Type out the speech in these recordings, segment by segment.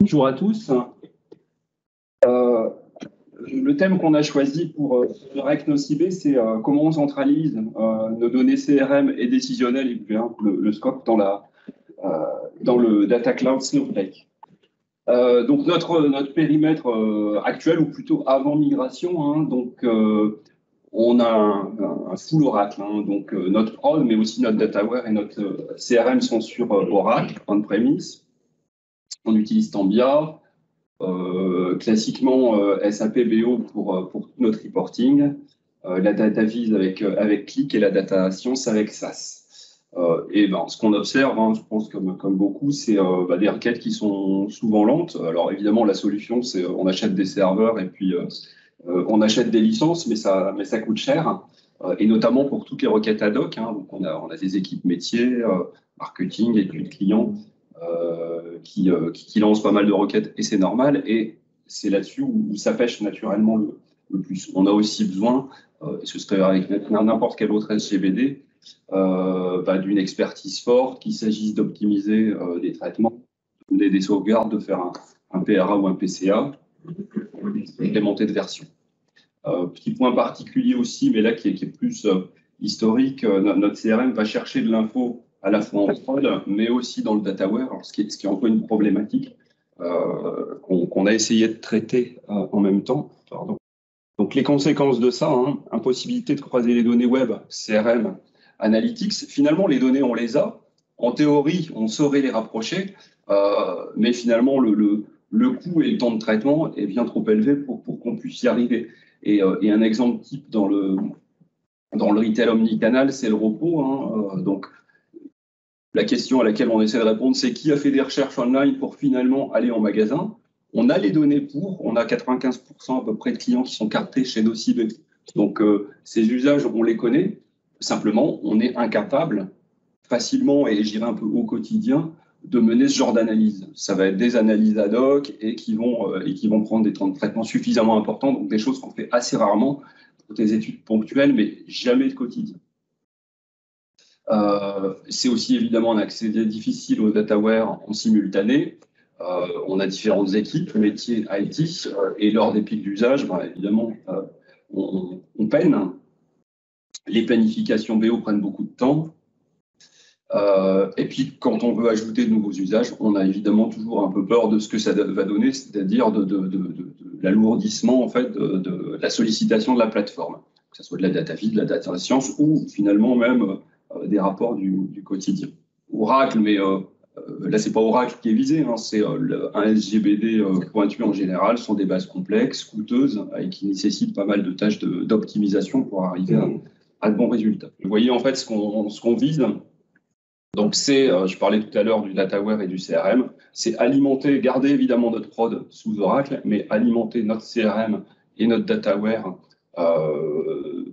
bonjour à tous. Le thème qu'on a choisi pour RecNoCB, c'est comment on centralise nos données CRM et décisionnelles, et le scope dans le Data Cloud Snowflake. Donc notre périmètre actuel, ou plutôt avant migration, hein, on a un full Oracle, hein, donc notre prod, mais aussi notre DataWare et notre CRM sont sur Oracle, on-premise. On utilise Tambia, classiquement SAP BO pour notre reporting, la data vise avec Qlik et la data science avec SAS. Ce qu'on observe, hein, je pense comme beaucoup, c'est des requêtes qui sont souvent lentes. Alors évidemment, la solution, c'est on achète des serveurs et puis on achète des licences, mais ça coûte cher. Et notamment pour toutes les requêtes ad hoc. Hein, donc on a des équipes métiers, marketing, études clients, qui lancent pas mal de requêtes, et c'est normal. Et c'est là-dessus où ça pêche naturellement le plus. On a aussi besoin, et ce serait avec n'importe quel autre SGBD, d'une expertise forte, qu'il s'agisse d'optimiser des traitements, de donner des sauvegardes, de faire un PRA ou un PCA, implémenter de version. Petit point particulier aussi, mais là qui est plus historique, notre CRM va chercher de l'info à la fois en prod, mais aussi dans le DataWare, alors ce qui est un peu une problématique qu'on a essayé de traiter en même temps. Pardon. Donc les conséquences de ça, hein, impossibilité de croiser les données web, CRM, Analytics. Finalement, les données, on les a. En théorie, on saurait les rapprocher, mais finalement, le coût et le temps de traitement est bien trop élevé pour qu'on puisse y arriver. Et un exemple type dans le retail omnicanal, c'est le repos. Hein, donc, la question à laquelle on essaie de répondre, c'est qui a fait des recherches online pour finalement aller en magasin. On a les données on a 95% à peu près de clients qui sont cartés chez NoCB. Donc, ces usages, on les connaît. Simplement, on est incapable facilement, et je dirais un peu au quotidien, de mener ce genre d'analyse. Ça va être des analyses ad hoc et qui vont prendre des temps de traitement suffisamment importants, donc des choses qu'on fait assez rarement pour des études ponctuelles, mais jamais de quotidien. C'est aussi évidemment un accès difficile au DataWare en simultané. On a différentes équipes, métiers, IT, et lors des pics d'usage, évidemment, on peine. Les planifications BO prennent beaucoup de temps. Et puis, quand on veut ajouter de nouveaux usages, on a évidemment toujours un peu peur de ce que ça va donner, c'est-à-dire de l'alourdissement en fait, de la sollicitation de la plateforme, que ce soit de la data viz, de la data science ou finalement même des rapports du quotidien. Oracle, mais là, c'est pas Oracle qui est visé, hein, c'est un SGBD pointu en général, sont des bases complexes, coûteuses et qui nécessitent pas mal de tâches d'optimisation pour arriver à de bons résultats. Vous voyez en fait ce qu'on vise. Donc, je parlais tout à l'heure du DataWare et du CRM, c'est alimenter, garder évidemment notre prod sous Oracle, mais alimenter notre CRM et notre DataWare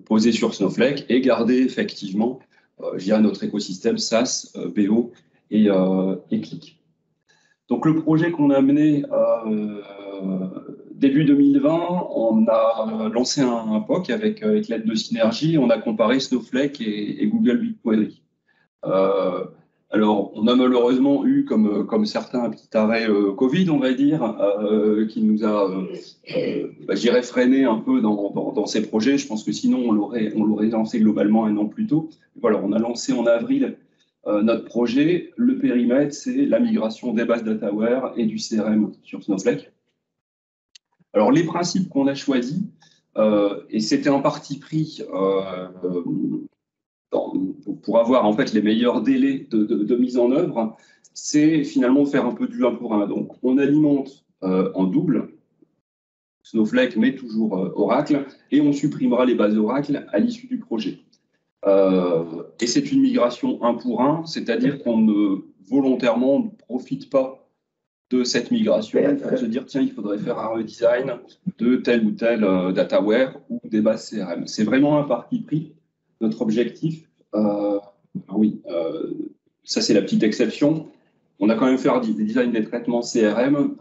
posé sur Snowflake et garder effectivement via notre écosystème SaaS, BO et Qlik. Donc, le projet qu'on a mené début 2020, on a lancé un POC avec l'aide de Synergy, on a comparé Snowflake et Google BigQuery. Alors, on a malheureusement eu, comme certains, un petit arrêt Covid, on va dire, qui nous a, je dirais, freiné un peu dans ces projets. Je pense que sinon, on l'aurait lancé globalement un an plus tôt. Voilà, on a lancé en avril notre projet. Le périmètre, c'est la migration des bases DataWare et du CRM sur Snowflake. Alors, les principes qu'on a choisis, et c'était un parti pris pour avoir en fait les meilleurs délais de mise en œuvre, c'est finalement faire un peu du 1 pour 1. Donc, on alimente en double Snowflake, mais toujours Oracle, et on supprimera les bases Oracle à l'issue du projet. Et c'est une migration 1 pour 1, c'est-à-dire qu'on ne volontairement ne profite pas de cette migration pour se dire tiens, il faudrait faire un redesign de tel ou tel DataWare ou des bases CRM. C'est vraiment un parti pris. Notre objectif, ça c'est la petite exception. On a quand même fait des designs des traitements CRM,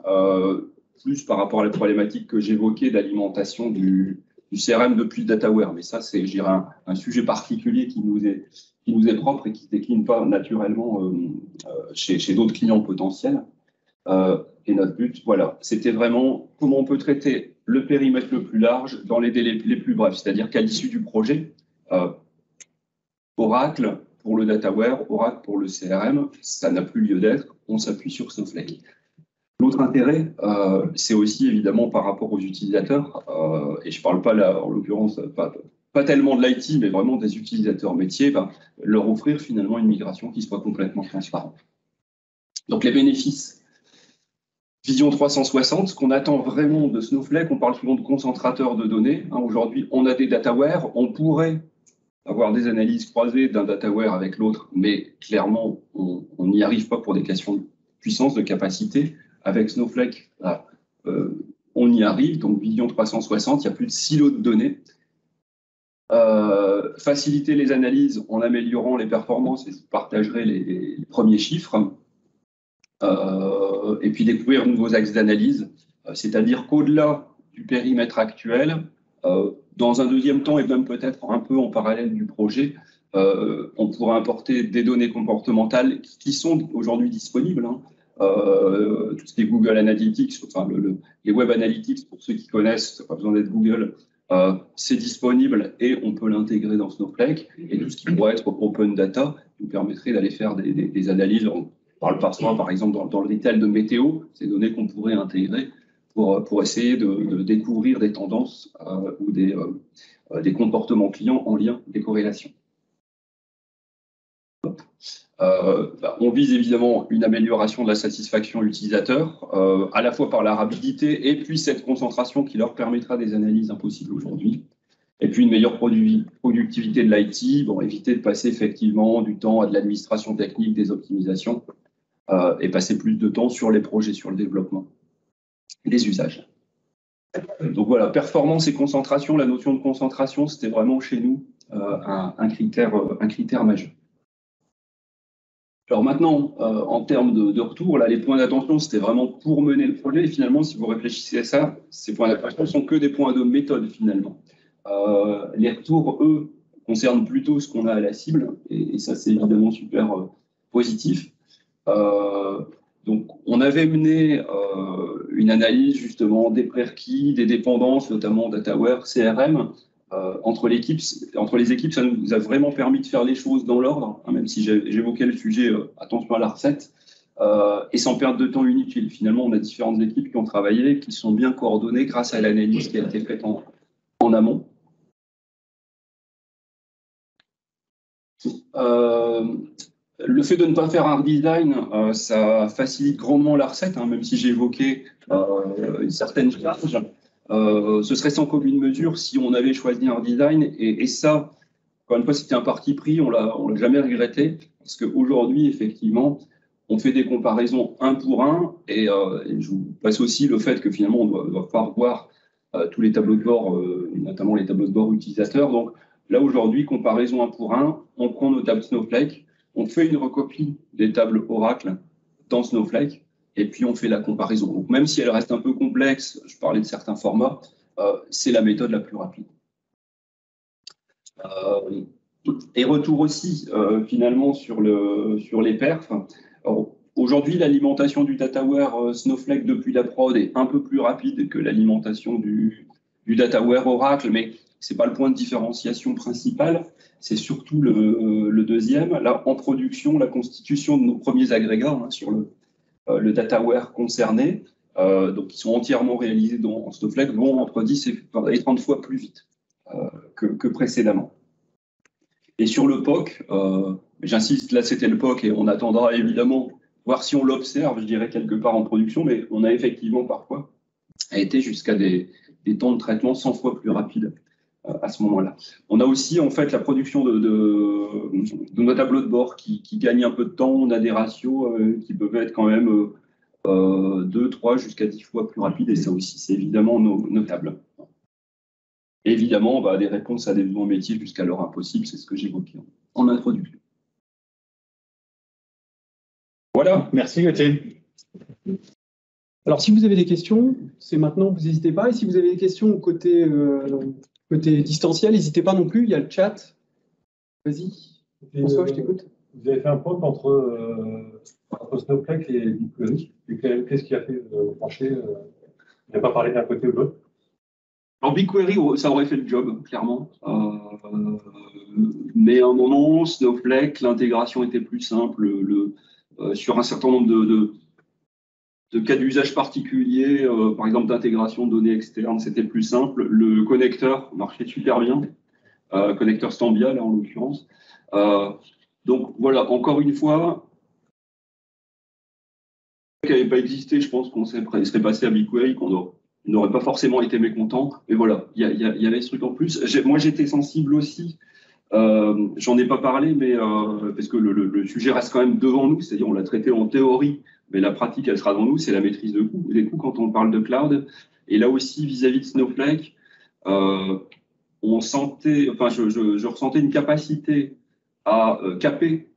plus par rapport à la problématique que j'évoquais d'alimentation du CRM depuis le DataWare. Mais ça, c'est, je dirais, un sujet particulier qui nous est propre et qui ne se décline pas naturellement chez d'autres clients potentiels. Et notre but, voilà, c'était vraiment comment on peut traiter le périmètre le plus large dans les délais les plus brefs. C'est-à-dire qu'à l'issue du projet, Oracle pour le DataWare, Oracle pour le CRM, ça n'a plus lieu d'être, on s'appuie sur Snowflake. L'autre intérêt, c'est aussi évidemment par rapport aux utilisateurs, et je ne parle pas là, en l'occurrence, pas tellement de l'IT, mais vraiment des utilisateurs métiers, leur offrir finalement une migration qui soit complètement transparente. Donc les bénéfices, Vision 360, ce qu'on attend vraiment de Snowflake, on parle souvent de concentrateur de données. Aujourd'hui, on a des dataware, on pourrait avoir des analyses croisées d'un dataware avec l'autre, mais clairement, on n'y arrive pas pour des questions de puissance, de capacité. Avec Snowflake, on y arrive, donc Vision 360, il y a plus de silos de données. Faciliter les analyses en améliorant les performances, et je partagerai les premiers chiffres. Et puis découvrir de nouveaux axes d'analyse, c'est-à-dire qu'au-delà du périmètre actuel, dans un deuxième temps et même peut-être un peu en parallèle du projet, on pourra importer des données comportementales qui sont aujourd'hui disponibles. Tout ce qui est Google Analytics, enfin les Web Analytics, pour ceux qui connaissent, pas besoin d'être Google, c'est disponible et on peut l'intégrer dans Snowflake. Et tout ce qui pourrait être Open Data nous permettrait d'aller faire des analyses. On parle parfois, par exemple, dans le retail de météo, ces données qu'on pourrait intégrer pour essayer de découvrir des tendances ou des comportements clients en lien, des corrélations. On vise évidemment une amélioration de la satisfaction utilisateur, à la fois par la rapidité et puis cette concentration qui leur permettra des analyses impossibles aujourd'hui. Et puis une meilleure productivité de l'IT, éviter de passer effectivement du temps à de l'administration technique, des optimisations, et passer plus de temps sur les projets, sur le développement, les usages. Donc voilà, performance et concentration, la notion de concentration, c'était vraiment chez nous un critère majeur. Alors maintenant, en termes de retour, là, les points d'attention, c'était vraiment pour mener le projet. Et finalement, si vous réfléchissez à ça, ces points d'attention ne sont que des points de méthode finalement. Les retours, eux, concernent plutôt ce qu'on a à la cible. Et ça, c'est évidemment super positif. Donc, on avait mené une analyse justement des prérequis, des dépendances, notamment DataWare, CRM. Entre les équipes, ça nous a vraiment permis de faire les choses dans l'ordre, même si j'évoquais le sujet, attention à la recette, et sans perdre de temps inutile. Finalement, on a différentes équipes qui ont travaillé, qui sont bien coordonnées grâce à l'analyse qui a été faite en amont. Le fait de ne pas faire un redesign, ça facilite grandement la recette, même si j'ai évoqué une certaine charge. Ce serait sans commune mesure si on avait choisi un redesign. Et ça, encore une fois, c'était un parti pris, on l'a jamais regretté, parce qu'aujourd'hui, effectivement, on fait des comparaisons un pour un, et je vous passe aussi le fait que finalement, on doit pouvoir voir tous les tableaux de bord, notamment les tableaux de bord utilisateurs. Donc là, aujourd'hui, comparaison un pour un, on prend nos tables Snowflake, on fait une recopie des tables Oracle dans Snowflake, et puis on fait la comparaison. Donc même si elle reste un peu complexe, je parlais de certains formats, c'est la méthode la plus rapide. Et retour aussi, finalement, sur les perfs. Aujourd'hui, l'alimentation du DataWare Snowflake depuis la prod est un peu plus rapide que l'alimentation du DataWare Oracle, mais ce n'est pas le point de différenciation principal, c'est surtout le deuxième. Là, en production, la constitution de nos premiers agrégats sur le DataWare concerné, donc qui sont entièrement réalisés en Snowflake, vont entre 10 et 30 fois plus vite que précédemment. Et sur le POC, j'insiste, là c'était le POC et on attendra évidemment voir si on l'observe, je dirais, quelque part en production, mais on a effectivement parfois été jusqu'à des temps de traitement 100 fois plus rapides à ce moment-là. On a aussi en fait la production de nos tableaux de bord qui gagnent un peu de temps. On a des ratios qui peuvent être quand même 2, 3 jusqu'à 10 fois plus rapides, et ça aussi c'est évidemment notable. Et évidemment, des réponses à des besoins métiers jusqu'à l'heure impossible, c'est ce que j'évoquais en introduction. Voilà. Merci Gauthier. Alors, si vous avez des questions, c'est maintenant, vous n'hésitez pas. Et si vous avez des questions côté distanciel, n'hésitez pas non plus, il y a le chat. Vas-y, François, je t'écoute. Vous avez fait un point entre Snowflake et BigQuery. Et qu'est-ce qui a fait pencher il n'a pas parlé d'un côté ou de l'autre? Alors BigQuery, ça aurait fait le job, clairement. Mais à un moment, Snowflake, l'intégration était plus simple. Sur un certain nombre de cas d'usage particuliers, par exemple d'intégration de données externes, c'était plus simple. Le connecteur marchait super bien, connecteur Stambia, là, en l'occurrence. Donc voilà, encore une fois, qui n'avait pas existé, je pense qu'on serait passé à BigQuery, qu'on n'aurait pas forcément été mécontent. Mais voilà, il y avait ce truc en plus. Moi, j'étais sensible aussi. J'en ai pas parlé, mais parce que le sujet reste quand même devant nous, c'est-à-dire on l'a traité en théorie, mais la pratique, elle sera devant nous, c'est la maîtrise de coûts, des coûts quand on parle de cloud. Et là aussi, vis-à-vis de Snowflake, on sentait, enfin, je ressentais une capacité à caper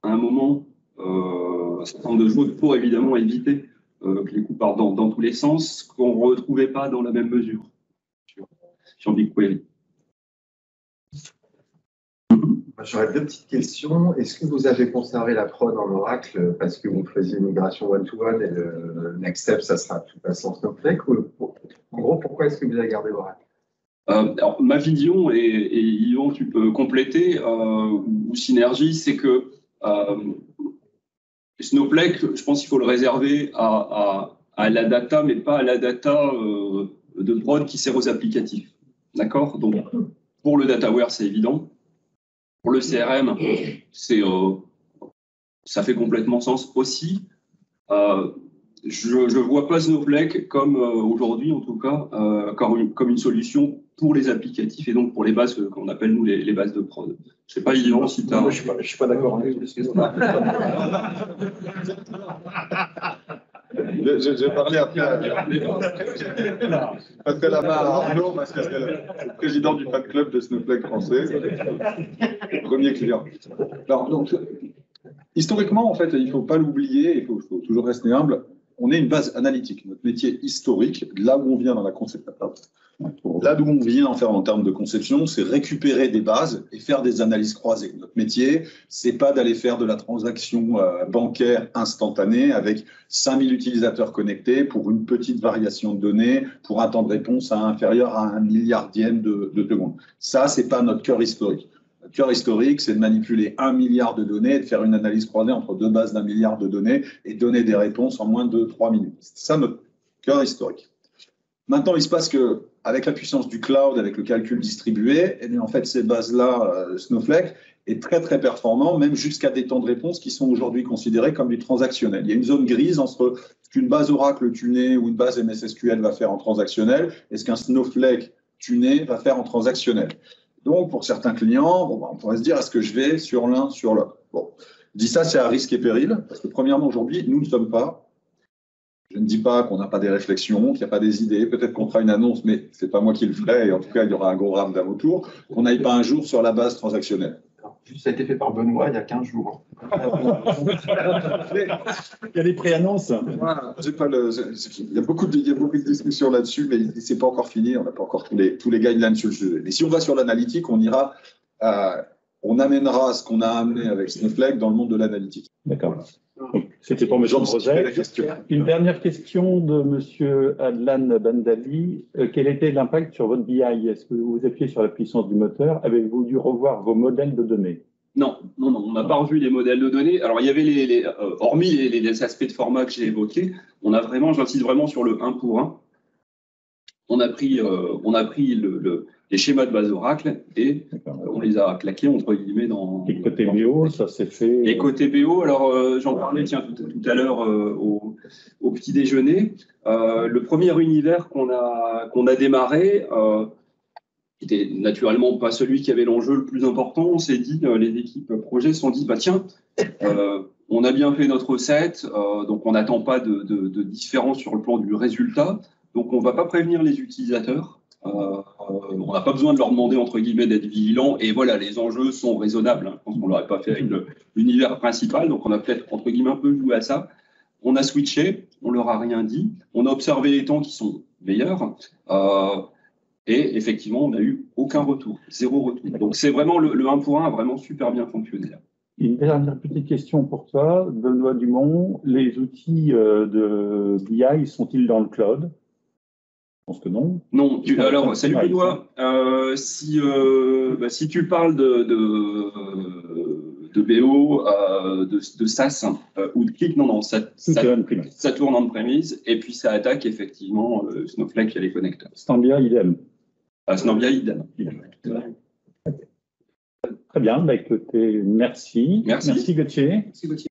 à un moment un certain nombre de choses pour évidemment éviter que les coûts partent dans tous les sens, qu'on ne retrouvait pas dans la même mesure sur BigQuery. J'aurais deux petites questions. Est-ce que vous avez conservé la prod en Oracle parce que vous faisiez une migration one-to-one et le next step, ça sera tout passé en Snowflake en gros, pourquoi est-ce que vous avez gardé Oracle? Alors, ma vision, et Yvan, tu peux compléter, ou Synergie, c'est que Snowflake, je pense qu'il faut le réserver à la data, mais pas à la data de prod qui sert aux applicatifs. D'accord? Donc, pour le dataware, c'est évident. Pour le CRM, ça fait complètement sens aussi. Je ne vois pas Snowflake comme aujourd'hui, en tout cas, comme une solution pour les applicatifs et donc pour les bases qu'on appelle, nous, les bases de prod. Je ne sais pas, Yvan, si tu as... Je ne suis pas d'accord avec vous. Je vais parler après à Pascal Arnaud, parce que c'est le président du fan club de Snowflake français, premier client. Alors, donc, historiquement, en fait, il ne faut pas l'oublier, il faut toujours rester humble. On est une base analytique. Notre métier historique, là où on vient dans la conception, là d'où on vient en faire en termes de conception, c'est récupérer des bases et faire des analyses croisées. Notre métier, c'est pas d'aller faire de la transaction bancaire instantanée avec 5000 utilisateurs connectés pour une petite variation de données, pour un temps de réponse inférieur à 1 milliardième de seconde. Ça, c'est pas notre cœur historique. Notre cœur historique, c'est de manipuler 1 milliard de données et de faire une analyse croisée entre deux bases d'1 milliard de données et donner des réponses en moins de 3 minutes. C'est ça notre cœur historique. Maintenant, il se passe qu'avec la puissance du cloud, avec le calcul distribué, eh bien, en fait, ces bases-là, Snowflake, est très, très performant, même jusqu'à des temps de réponse qui sont aujourd'hui considérés comme du transactionnel. Il y a une zone grise entre ce qu'une base Oracle tunée ou une base MS SQL va faire en transactionnel et ce qu'un Snowflake tuné va faire en transactionnel. Donc, pour certains clients, on pourrait se dire, est-ce que je vais sur l'un, sur l'autre? Bon, je dis ça, c'est à risque et péril, parce que premièrement, aujourd'hui, nous ne sommes pas. Je ne dis pas qu'on n'a pas des réflexions, qu'il n'y a pas des idées. Peut-être qu'on fera une annonce, mais ce n'est pas moi qui le ferai. Et en tout cas, il y aura un gros ramdam autour. On n'aille pas un jour sur la base transactionnelle. Ça a été fait par Benoît il y a 15 jours. Il y a des préannonces. Voilà. Il y a beaucoup de discussions là-dessus, mais ce n'est pas encore fini. On n'a pas encore tous les guidelines sur le sujet. Mais si on va sur l'analytique, on amènera ce qu'on a amené avec Snowflake dans le monde de l'analytique. D'accord. C'était pour M. Brozet. Une dernière question de M. Adlan Bandali. Quel était l'impact sur votre BI? Est-ce que vous vous appuyez sur la puissance du moteur? Avez-vous dû revoir vos modèles de données? Non, on n'a pas revu les modèles de données. Alors, il y avait hormis les aspects de format que j'ai évoqués, j'insiste vraiment sur le 1 pour 1. On a pris les schémas de base Oracle et on les a claqués entre guillemets dans. Et côté BO, ça s'est fait. Et côté BO, alors j'en parlais tout à l'heure au petit déjeuner. Le premier univers qu'on a démarré, qui était naturellement pas celui qui avait l'enjeu le plus important, on s'est dit, les équipes projet se sont dit, bah tiens, on a bien fait notre recette, donc on n'attend pas de différence sur le plan du résultat, donc on ne va pas prévenir les utilisateurs. On n'a pas besoin de leur demander entre guillemets d'être vigilants et voilà, les enjeux sont raisonnables. Je pense qu'on ne l'aurait pas fait avec l'univers principal, donc on a peut-être entre guillemets un peu joué à ça. On a switché, on leur a rien dit, on a observé les temps qui sont meilleurs et effectivement on n'a eu aucun retour, zéro retour. Donc c'est vraiment le 1 pour 1 a vraiment super bien fonctionné là. Une dernière petite question pour toi, Benoît Dumont. Les outils de BI sont-ils dans le cloud? Je pense que non. Non, alors, salut Benoît. Si tu parles de BO, de SaaS ou de Qlik, non, ça tourne en premise et puis ça attaque effectivement Snowflake via les connecteurs. Stambia, idem. Stambia, idem. Très bien, écoutez, merci. Merci Gauthier. Merci Gauthier.